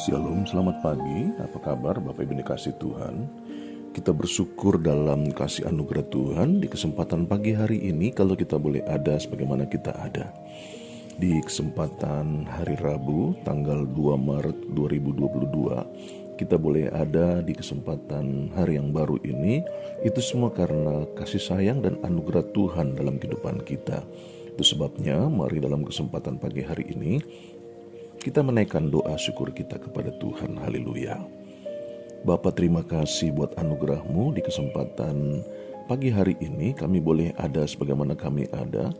Shalom, selamat pagi. Apa kabar Bapak Ibu dikasih Tuhan? Kita bersyukur dalam kasih anugerah Tuhan di kesempatan pagi hari ini kalau kita boleh ada sebagaimana kita ada. Di kesempatan hari Rabu tanggal 2 Maret 2022, kita boleh ada di kesempatan hari yang baru ini. Itu semua karena kasih sayang dan anugerah Tuhan dalam kehidupan kita. Itu sebabnya mari dalam kesempatan pagi hari ini kita menaikkan doa syukur kita kepada Tuhan. Haleluya. Bapa, terima kasih buat anugerah-Mu di kesempatan pagi hari ini. Kami boleh ada sebagaimana kami ada.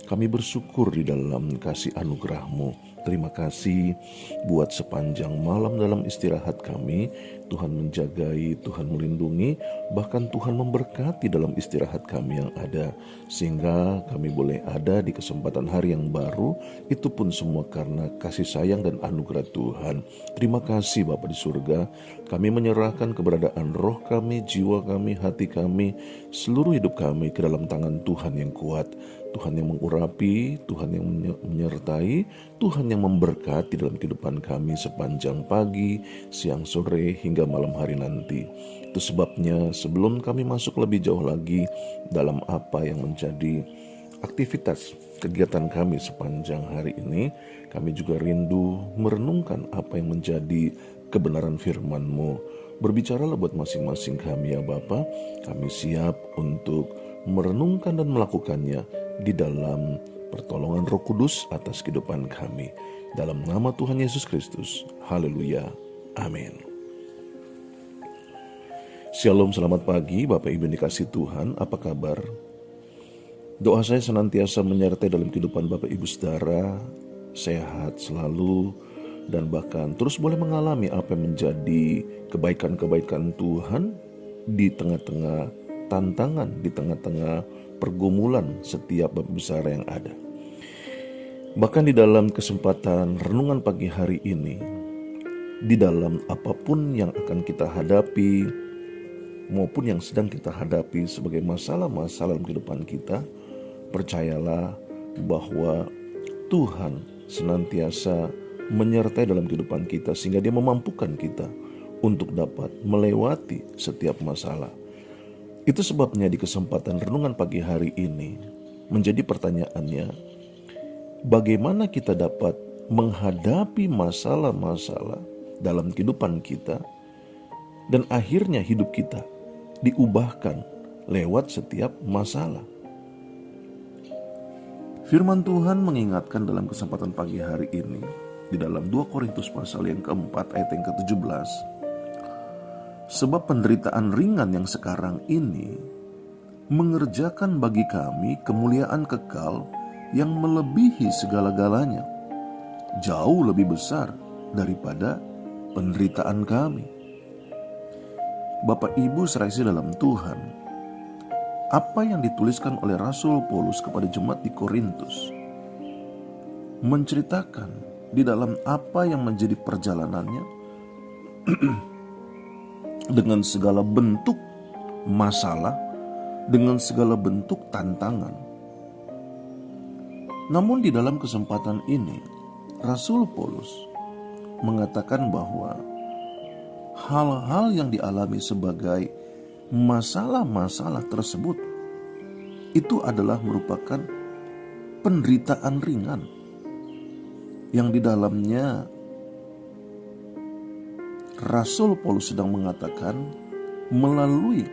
Kami bersyukur di dalam kasih anugerah-Mu. Terima kasih buat sepanjang malam dalam istirahat kami. Tuhan menjagai, Tuhan melindungi, bahkan Tuhan memberkati dalam istirahat kami yang ada. Sehingga kami boleh ada di kesempatan hari yang baru. Itu pun semua karena kasih sayang dan anugerah Tuhan. Terima kasih Bapa di surga. Kami menyerahkan keberadaan roh kami, jiwa kami, hati kami, seluruh hidup kami ke dalam tangan Tuhan yang kuat. Tuhan yang mengurapi, Tuhan yang menyertai, Tuhan yang memberkati dalam kehidupan kami sepanjang pagi, siang, sore, hingga malam hari nanti. Itu sebabnya sebelum kami masuk lebih jauh lagi dalam apa yang menjadi aktivitas kegiatan kami sepanjang hari ini, kami juga rindu merenungkan apa yang menjadi kebenaran firman-Mu. Berbicaralah buat masing-masing kami ya Bapa. Kami siap untuk merenungkan dan melakukannya di dalam pertolongan Roh Kudus atas kehidupan kami. Dalam nama Tuhan Yesus Kristus. Haleluya. Amin. Shalom, selamat pagi Bapak Ibu dikasih Tuhan. Apa kabar? Doa saya senantiasa menyertai dalam kehidupan Bapak Ibu saudara, sehat selalu, dan bahkan terus boleh mengalami apa yang menjadi kebaikan-kebaikan Tuhan di tengah-tengah tantangan, di tengah-tengah pergumulan setiap Bapak Ibu saudara yang ada. Bahkan di dalam kesempatan renungan pagi hari ini, di dalam apapun yang akan kita hadapi maupun yang sedang kita hadapi sebagai masalah-masalah dalam kehidupan kita, percayalah bahwa Tuhan senantiasa menyertai dalam kehidupan kita sehingga Dia memampukan kita untuk dapat melewati setiap masalah. Itu sebabnya di kesempatan renungan pagi hari ini menjadi pertanyaannya, bagaimana kita dapat menghadapi masalah-masalah dalam kehidupan kita dan akhirnya hidup kita diubahkan lewat setiap masalah. Firman Tuhan mengingatkan dalam kesempatan pagi hari ini di dalam 2 Korintus pasal yang keempat ayat yang ke-17. Sebab penderitaan ringan yang sekarang ini mengerjakan bagi kami kemuliaan kekal yang melebihi segala-galanya, jauh lebih besar daripada penderitaan kami. Bapak Ibu serasi dalam Tuhan, apa yang dituliskan oleh Rasul Paulus kepada jemaat di Korintus menceritakan di dalam apa yang menjadi perjalanannya dengan segala bentuk masalah, dengan segala bentuk tantangan. Namun di dalam kesempatan ini, Rasul Paulus mengatakan bahwa hal-hal yang dialami sebagai masalah-masalah tersebut itu adalah merupakan penderitaan ringan yang di dalamnya Rasul Paulus sedang mengatakan melalui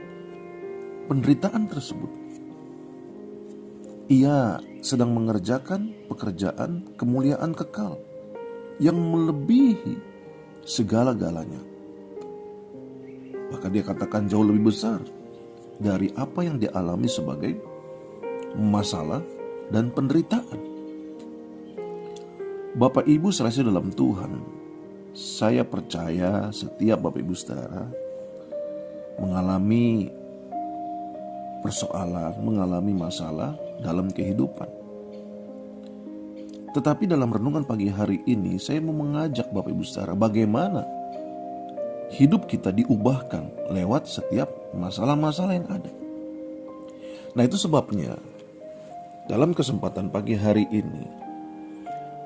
penderitaan tersebut ia sedang mengerjakan pekerjaan kemuliaan kekal yang melebihi segala-galanya. Bahkan dia katakan jauh lebih besar dari apa yang dialami sebagai masalah dan penderitaan. Bapak Ibu serasi dalam Tuhan, saya percaya setiap Bapak Ibu saudara mengalami persoalan, mengalami masalah dalam kehidupan. Tetapi dalam renungan pagi hari ini saya mau mengajak Bapak Ibu saudara bagaimana hidup kita diubahkan lewat setiap masalah-masalah yang ada. Nah, itu sebabnya dalam kesempatan pagi hari ini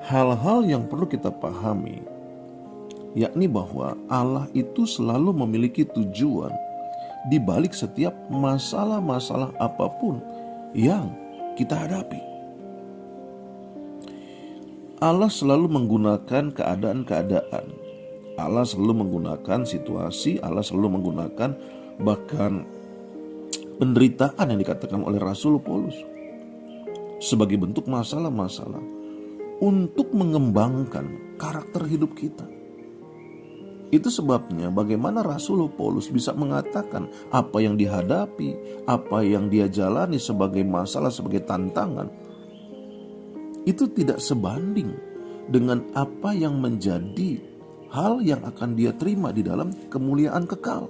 hal-hal yang perlu kita pahami yakni bahwa Allah itu selalu memiliki tujuan di balik setiap masalah-masalah apapun yang kita hadapi. Allah selalu menggunakan keadaan-keadaan, Allah selalu menggunakan situasi, Allah selalu menggunakan bahkan penderitaan yang dikatakan oleh Rasul Paulus sebagai bentuk masalah-masalah untuk mengembangkan karakter hidup kita. Itu sebabnya bagaimana Rasul Paulus bisa mengatakan apa yang dihadapi, apa yang dia jalani sebagai masalah, sebagai tantangan, itu tidak sebanding dengan apa yang menjadi hal yang akan dia terima di dalam kemuliaan kekal.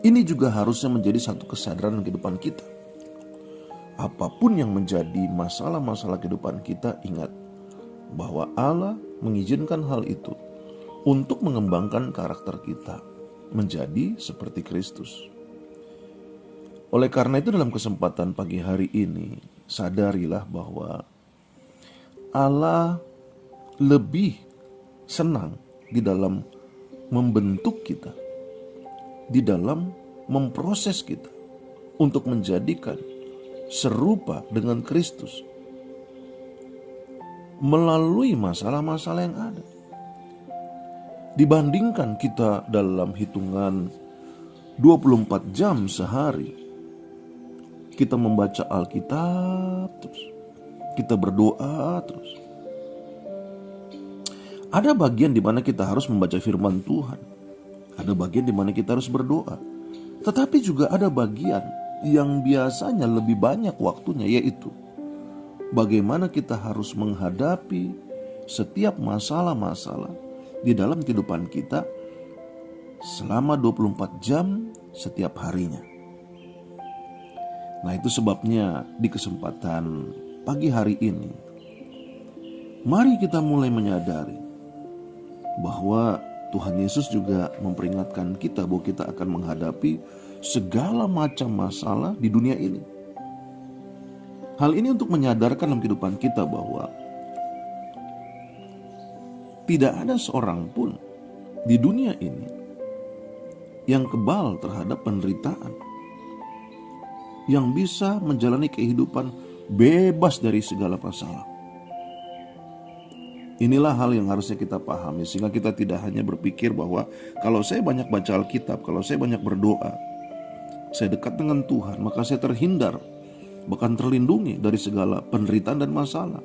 Ini juga harusnya menjadi satu kesadaran kehidupan kita. Apapun yang menjadi masalah-masalah kehidupan kita, ingat bahwa Allah mengizinkan hal itu untuk mengembangkan karakter kita menjadi seperti Kristus. Oleh karena itu dalam kesempatan pagi hari ini, sadarilah bahwa Allah lebih senang di dalam membentuk kita, di dalam memproses kita untuk menjadikan serupa dengan Kristus melalui masalah-masalah yang ada. Dibandingkan kita dalam hitungan 24 jam sehari, kita membaca Alkitab terus, kita berdoa terus. Ada bagian di mana kita harus membaca firman Tuhan, ada bagian di mana kita harus berdoa. Tetapi juga ada bagian yang biasanya lebih banyak waktunya, yaitu bagaimana kita harus menghadapi setiap masalah-masalah di dalam kehidupan kita selama 24 jam setiap harinya. Nah, itu sebabnya di kesempatan pagi hari ini, mari kita mulai menyadari bahwa Tuhan Yesus juga memperingatkan kita bahwa kita akan menghadapi segala macam masalah di dunia ini. Hal ini untuk menyadarkan dalam kehidupan kita bahwa tidak ada seorang pun di dunia ini yang kebal terhadap penderitaan, yang bisa menjalani kehidupan bebas dari segala masalah. Inilah hal yang harusnya kita pahami, sehingga kita tidak hanya berpikir bahwa kalau saya banyak baca Alkitab, kalau saya banyak berdoa, saya dekat dengan Tuhan, maka saya terhindar, bahkan terlindungi dari segala penderitaan dan masalah.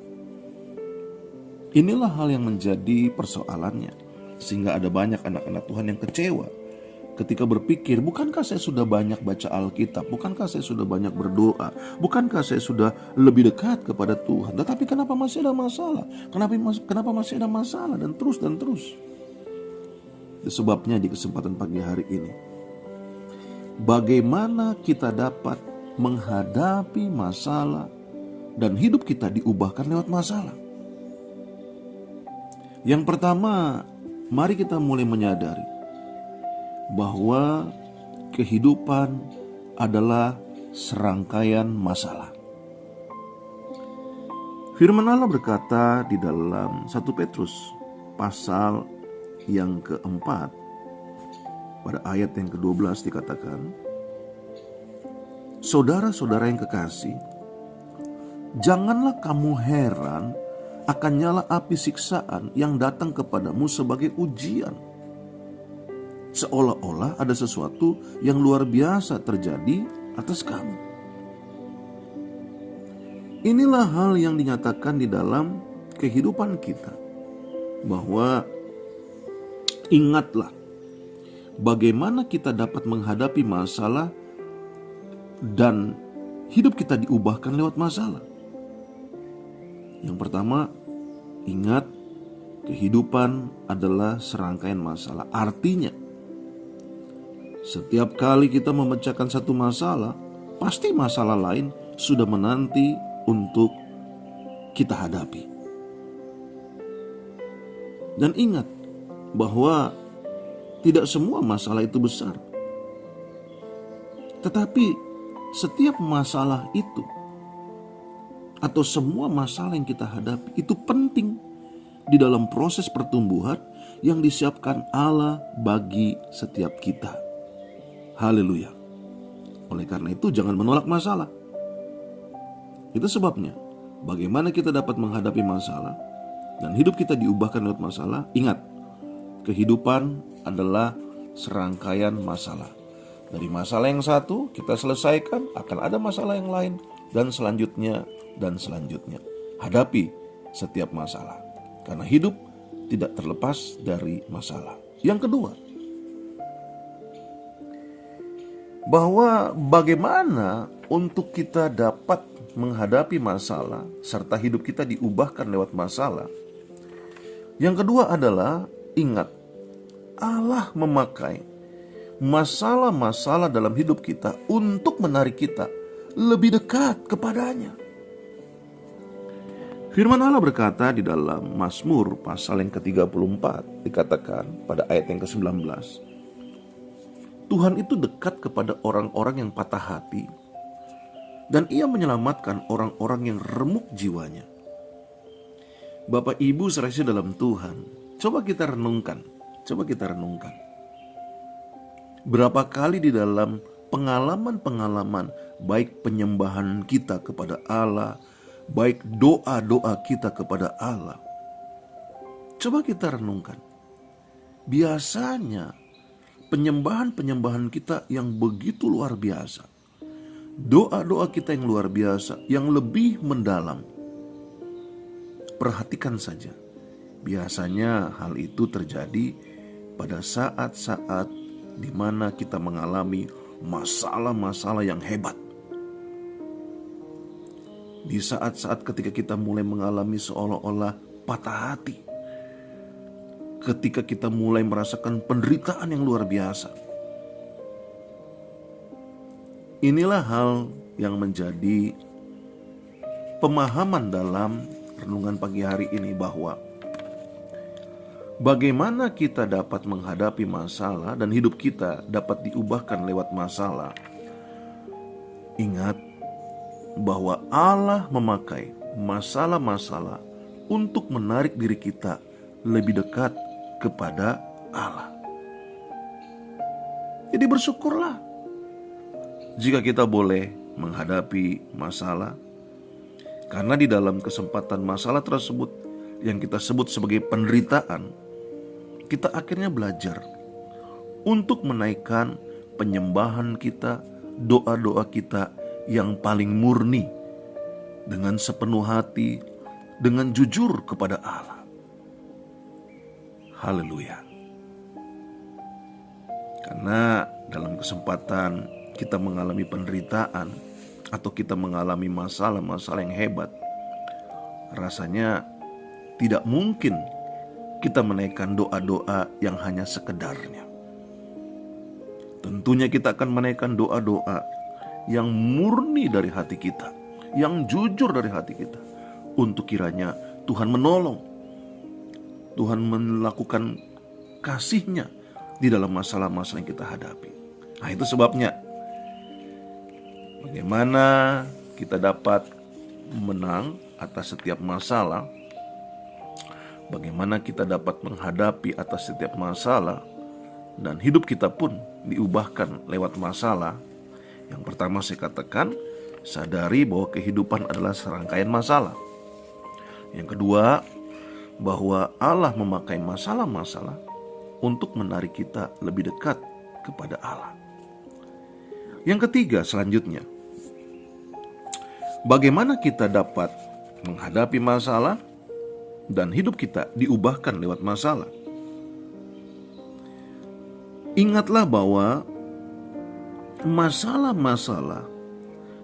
Inilah hal yang menjadi persoalannya, sehingga ada banyak anak-anak Tuhan yang kecewa ketika berpikir, bukankah saya sudah banyak baca Alkitab, bukankah saya sudah banyak berdoa, bukankah saya sudah lebih dekat kepada Tuhan, tetapi kenapa masih ada masalah, kenapa masih ada masalah, dan terus. Itu sebabnya di kesempatan pagi hari ini, bagaimana kita dapat menghadapi masalah dan hidup kita diubahkan lewat masalah. Yang pertama, mari kita mulai menyadari bahwa kehidupan adalah serangkaian masalah. Firman Allah berkata di dalam 1 Petrus pasal yang keempat, pada ayat yang ke-12 dikatakan, saudara-saudara yang kekasih, janganlah kamu heran akan nyala api siksaan yang datang kepadamu sebagai ujian, seolah-olah ada sesuatu yang luar biasa terjadi atas kamu. Inilah hal yang dinyatakan di dalam kehidupan kita, bahwa ingatlah bagaimana kita dapat menghadapi masalah dan hidup kita diubahkan lewat masalah. Yang pertama, ingat kehidupan adalah serangkaian masalah. Artinya, setiap kali kita memecahkan satu masalah, pasti masalah lain sudah menanti untuk kita hadapi. Dan ingat bahwa tidak semua masalah itu besar. Tetapi setiap masalah itu, atau semua masalah yang kita hadapi, itu penting di dalam proses pertumbuhan yang disiapkan Allah bagi setiap kita. Haleluya. Oleh karena itu jangan menolak masalah. Itu sebabnya bagaimana kita dapat menghadapi masalah dan hidup kita diubahkan lewat masalah. Ingat, kehidupan adalah serangkaian masalah. Dari masalah yang satu kita selesaikan, akan ada masalah yang lain, dan selanjutnya, dan selanjutnya. Hadapi setiap masalah, karena hidup tidak terlepas dari masalah. Yang kedua, bahwa bagaimana untuk kita dapat menghadapi masalah, serta hidup kita diubahkan lewat masalah. Yang kedua adalah, ingat, Allah memakai masalah-masalah dalam hidup kita untuk menarik kita lebih dekat kepadanya. Firman Allah berkata di dalam Mazmur pasal yang ke-34, dikatakan pada ayat yang ke-19, Tuhan itu dekat kepada orang-orang yang patah hati, dan Ia menyelamatkan orang-orang yang remuk jiwanya. Bapak Ibu saudara dalam Tuhan, coba kita renungkan. Berapa kali di dalam pengalaman-pengalaman, baik penyembahan kita kepada Allah, baik doa-doa kita kepada Allah, coba kita renungkan. Biasanya penyembahan-penyembahan kita yang begitu luar biasa, doa-doa kita yang luar biasa, yang lebih mendalam. Perhatikan saja, biasanya hal itu terjadi pada saat-saat di mana kita mengalami masalah-masalah yang hebat. Di saat-saat ketika kita mulai mengalami seolah-olah patah hati, ketika kita mulai merasakan penderitaan yang luar biasa. Inilah hal yang menjadi pemahaman dalam renungan pagi hari ini, bahwa bagaimana kita dapat menghadapi masalah dan hidup kita dapat diubahkan lewat masalah. Ingat bahwa Allah memakai masalah-masalah untuk menarik diri kita lebih dekat kepada Allah. Jadi bersyukurlah jika kita boleh menghadapi masalah, karena di dalam kesempatan masalah tersebut yang kita sebut sebagai penderitaan, kita akhirnya belajar untuk menaikkan penyembahan kita, doa-doa kita yang paling murni, dengan sepenuh hati, dengan jujur kepada Allah. Haleluya. Karena dalam kesempatan kita mengalami penderitaan atau kita mengalami masalah-masalah yang hebat, rasanya tidak mungkin kita menaikkan doa-doa yang hanya sekedarnya. Tentunya kita akan menaikkan doa-doa yang murni dari hati kita, yang jujur dari hati kita, untuk kiranya Tuhan menolong, Tuhan melakukan kasih-Nya di dalam masalah-masalah yang kita hadapi. Nah, itu sebabnya bagaimana kita dapat menang atas setiap masalah, bagaimana kita dapat menghadapi atas setiap masalah, dan hidup kita pun diubahkan lewat masalah. Yang pertama saya katakan, sadari bahwa kehidupan adalah serangkaian masalah. Yang kedua, bahwa Allah memakai masalah-masalah untuk menarik kita lebih dekat kepada Allah. Yang ketiga, selanjutnya, bagaimana kita dapat menghadapi masalah dan hidup kita diubahkan lewat masalah. Ingatlah bahwa masalah-masalah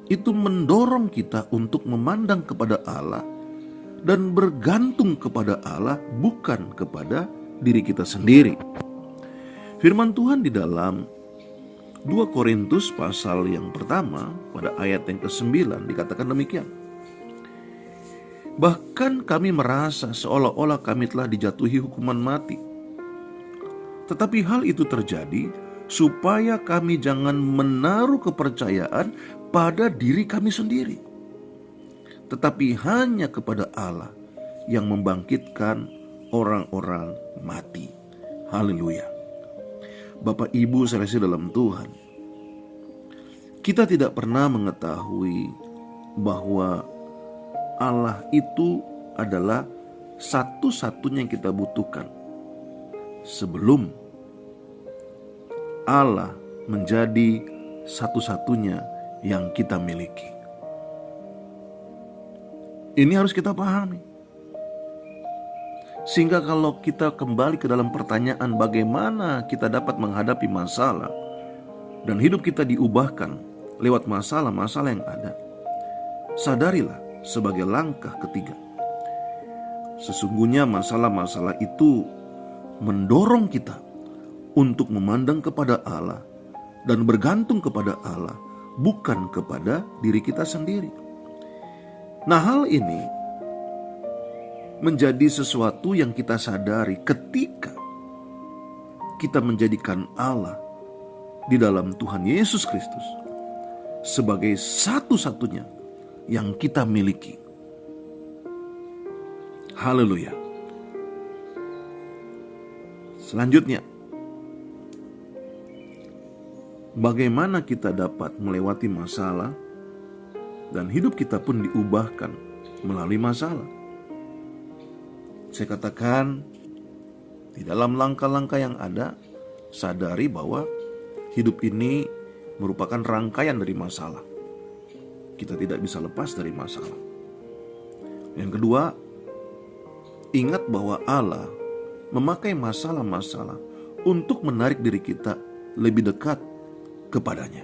itu mendorong kita untuk memandang kepada Allah dan bergantung kepada Allah, bukan kepada diri kita sendiri. Firman Tuhan di dalam 2 Korintus pasal yang pertama pada ayat yang ke-9 dikatakan demikian. Bahkan kami merasa seolah-olah kami telah dijatuhi hukuman mati. Tetapi hal itu terjadi supaya kami jangan menaruh kepercayaan pada diri kami sendiri, tetapi hanya kepada Allah yang membangkitkan orang-orang mati. Haleluya. Bapak Ibu saudara dalam Tuhan, kita tidak pernah mengetahui bahwa Allah itu adalah satu-satunya yang kita butuhkan sebelum Allah menjadi satu-satunya yang kita miliki. Ini harus kita pahami. Sehingga kalau kita kembali ke dalam pertanyaan bagaimana kita dapat menghadapi masalah dan hidup kita diubahkan lewat masalah-masalah yang ada, sadarilah sebagai langkah ketiga, sesungguhnya masalah-masalah itu mendorong kita untuk memandang kepada Allah dan bergantung kepada Allah, bukan kepada diri kita sendiri. Nah, hal ini menjadi sesuatu yang kita sadari ketika kita menjadikan Allah di dalam Tuhan Yesus Kristus sebagai satu-satunya yang kita miliki. Haleluya. Selanjutnya, bagaimana kita dapat melewati masalah dan hidup kita pun diubahkan melalui masalah? Saya katakan, di dalam langkah-langkah yang ada, sadari bahwa hidup ini merupakan rangkaian dari masalah. Kita tidak bisa lepas dari masalah. Yang kedua, ingat bahwa Allah memakai masalah-masalah untuk menarik diri kita lebih dekat kepadanya.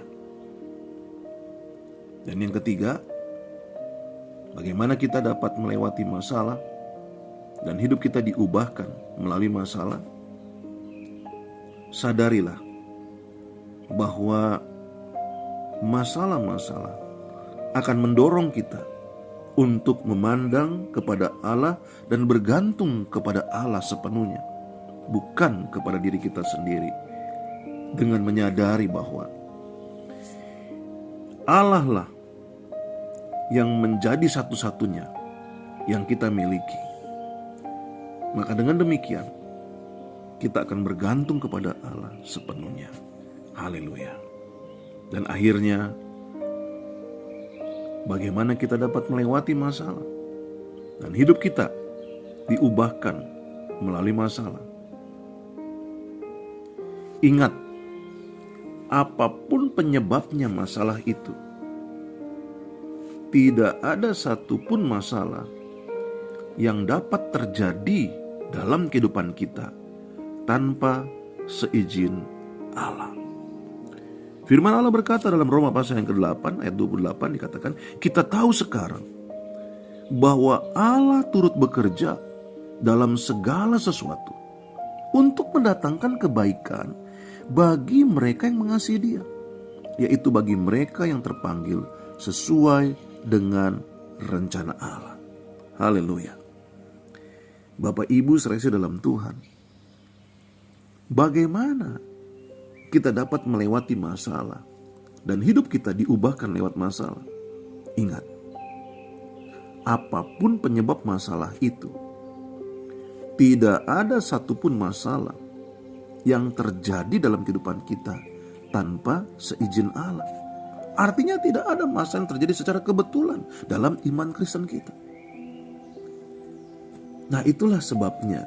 Dan yang ketiga, bagaimana kita dapat melewati masalah dan hidup kita diubahkan melalui masalah? Sadarilah bahwa masalah-masalah akan mendorong kita untuk memandang kepada Allah dan bergantung kepada Allah sepenuhnya, bukan kepada diri kita sendiri, dengan menyadari bahwa Allah lah yang menjadi satu-satunya yang kita miliki. Maka dengan demikian kita akan bergantung kepada Allah sepenuhnya. Haleluya. Dan akhirnya, bagaimana kita dapat melewati masalah dan hidup kita diubahkan melalui masalah? Ingat, apapun penyebabnya masalah itu, tidak ada satupun masalah yang dapat terjadi dalam kehidupan kita tanpa seizin Allah. Firman Allah berkata dalam Roma pasal yang ke-8 ayat 28 dikatakan, kita tahu sekarang bahwa Allah turut bekerja dalam segala sesuatu untuk mendatangkan kebaikan bagi mereka yang mengasihi Dia, yaitu bagi mereka yang terpanggil sesuai dengan rencana Allah. Haleluya. Bapak Ibu saudara dalam Tuhan, bagaimana kita dapat melewati masalah dan hidup kita diubahkan lewat masalah? Ingat, apapun penyebab masalah itu, tidak ada satupun masalah yang terjadi dalam kehidupan kita tanpa seizin Allah. Artinya tidak ada masalah yang terjadi secara kebetulan dalam iman Kristen kita. Nah, itulah sebabnya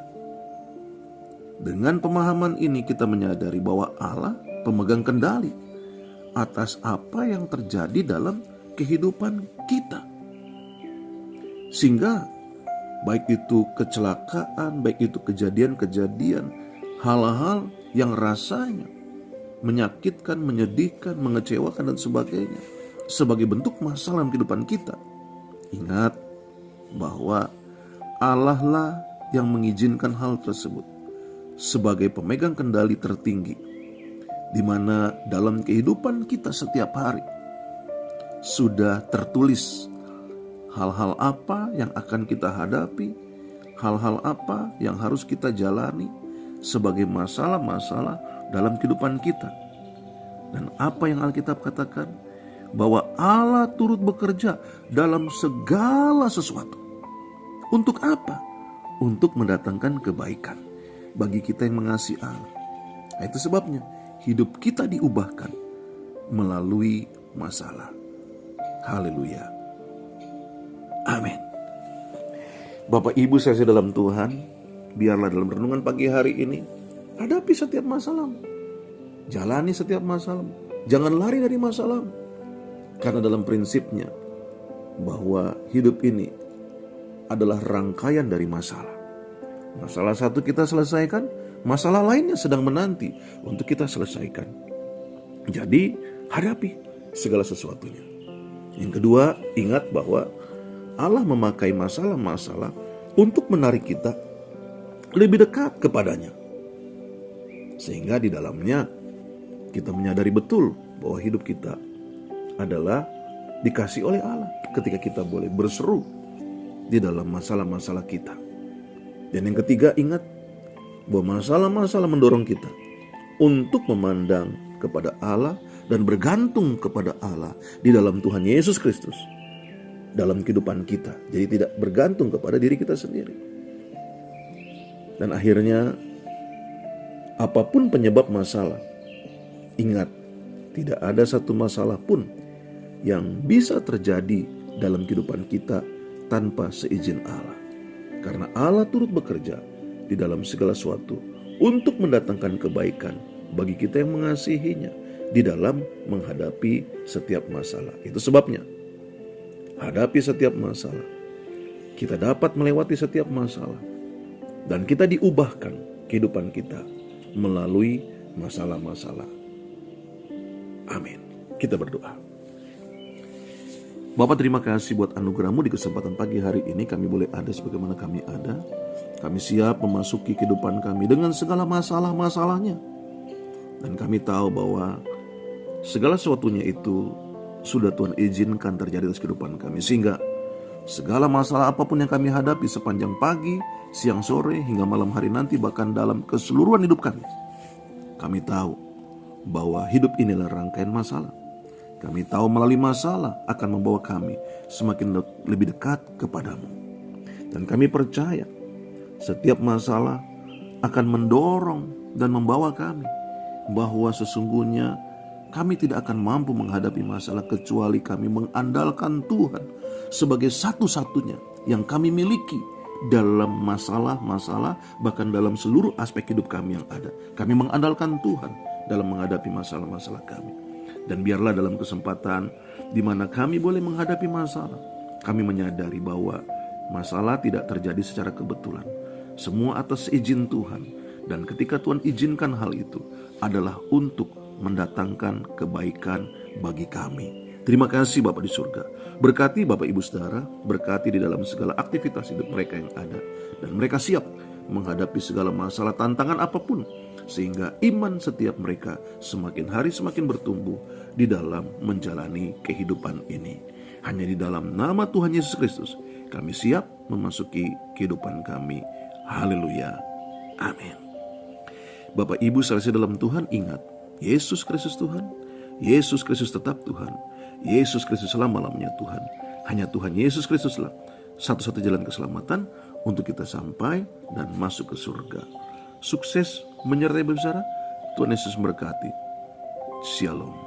dengan pemahaman ini kita menyadari bahwa Allah pemegang kendali atas apa yang terjadi dalam kehidupan kita. Sehingga baik itu kecelakaan, baik itu kejadian-kejadian, hal-hal yang rasanya menyakitkan, menyedihkan, mengecewakan dan sebagainya, sebagai bentuk masalah dalam kehidupan kita, ingat bahwa Allah lah yang mengizinkan hal tersebut sebagai pemegang kendali tertinggi, di mana dalam kehidupan kita setiap hari sudah tertulis hal-hal apa yang akan kita hadapi, hal-hal apa yang harus kita jalani sebagai masalah-masalah dalam kehidupan kita. Dan apa yang Alkitab katakan? Bahwa Allah turut bekerja dalam segala sesuatu. Untuk apa? Untuk mendatangkan kebaikan. bagi kita yang mengasihi Allah. Nah, itu sebabnya hidup kita diubahkan melalui masalah. Haleluya. Amin. Bapak Ibu saya dalam Tuhan, biarlah dalam renungan pagi hari ini, hadapi setiap masalah. Jalani setiap masalah. Jangan lari dari masalah. Karena dalam prinsipnya, bahwa hidup ini adalah rangkaian dari masalah. Masalah satu kita selesaikan, masalah lainnya sedang menanti untuk kita selesaikan. Jadi, hadapi segala sesuatunya. Yang kedua, ingat bahwa Allah memakai masalah-masalah untuk menarik kita lebih dekat kepadanya. Sehingga di dalamnya kita menyadari betul bahwa hidup kita adalah dikasih oleh Allah ketika kita boleh berseru di dalam masalah-masalah kita. Dan yang ketiga, ingat bahwa masalah-masalah mendorong kita untuk memandang kepada Allah dan bergantung kepada Allah di dalam Tuhan Yesus Kristus dalam kehidupan kita. Jadi tidak bergantung kepada diri kita sendiri. Dan akhirnya, apapun penyebab masalah, ingat, tidak ada satu masalah pun yang bisa terjadi dalam kehidupan kita tanpa seizin Allah. Karena Allah turut bekerja di dalam segala sesuatu untuk mendatangkan kebaikan bagi kita yang mengasihinya di dalam menghadapi setiap masalah. Itu sebabnya, hadapi setiap masalah. Kita dapat melewati setiap masalah. Dan kita diubahkan kehidupan kita melalui masalah-masalah. Amin. Kita berdoa. Bapak, terima kasih buat anugerah-Mu di kesempatan pagi hari ini. Kami boleh ada sebagaimana kami ada. Kami siap memasuki kehidupan kami dengan segala masalah-masalahnya. Dan kami tahu bahwa segala sesuatunya itu sudah Tuhan izinkan terjadi dalam kehidupan kami. Sehingga segala masalah apapun yang kami hadapi sepanjang pagi, siang, sore, hingga malam hari nanti, bahkan dalam keseluruhan hidup kami, kami tahu bahwa hidup inilah rangkaian masalah. Kami tahu melalui masalah akan membawa kami semakin lebih dekat kepadamu. Dan kami percaya setiap masalah akan mendorong dan membawa kami bahwa sesungguhnya kami tidak akan mampu menghadapi masalah kecuali kami mengandalkan Tuhan sebagai satu-satunya yang kami miliki dalam masalah-masalah, bahkan dalam seluruh aspek hidup kami yang ada. Kami mengandalkan Tuhan dalam menghadapi masalah-masalah kami. Dan biarlah dalam kesempatan di mana kami boleh menghadapi masalah, kami menyadari bahwa masalah tidak terjadi secara kebetulan. Semua atas izin Tuhan. Dan ketika Tuhan izinkan hal itu adalah untuk mendatangkan kebaikan bagi kami. Terima kasih Bapa di surga. Berkati Bapak Ibu Saudara, berkati di dalam segala aktivitas hidup mereka yang ada. Dan mereka siap menghadapi segala masalah, tantangan apapun. Sehingga iman setiap mereka semakin hari semakin bertumbuh di dalam menjalani kehidupan ini. Hanya di dalam nama Tuhan Yesus Kristus kami siap memasuki kehidupan kami. Haleluya. Amin. Bapak Ibu saudara dalam Tuhan, ingat, Yesus Kristus Tuhan, Yesus Kristus tetap Tuhan, Yesus Kristus selama-lamanya Tuhan. Hanya Tuhan Yesus Kristuslah satu-satu jalan keselamatan untuk kita sampai dan masuk ke surga. Sukses menyertai bersama. Tuhan Yesus memberkati. Shalom.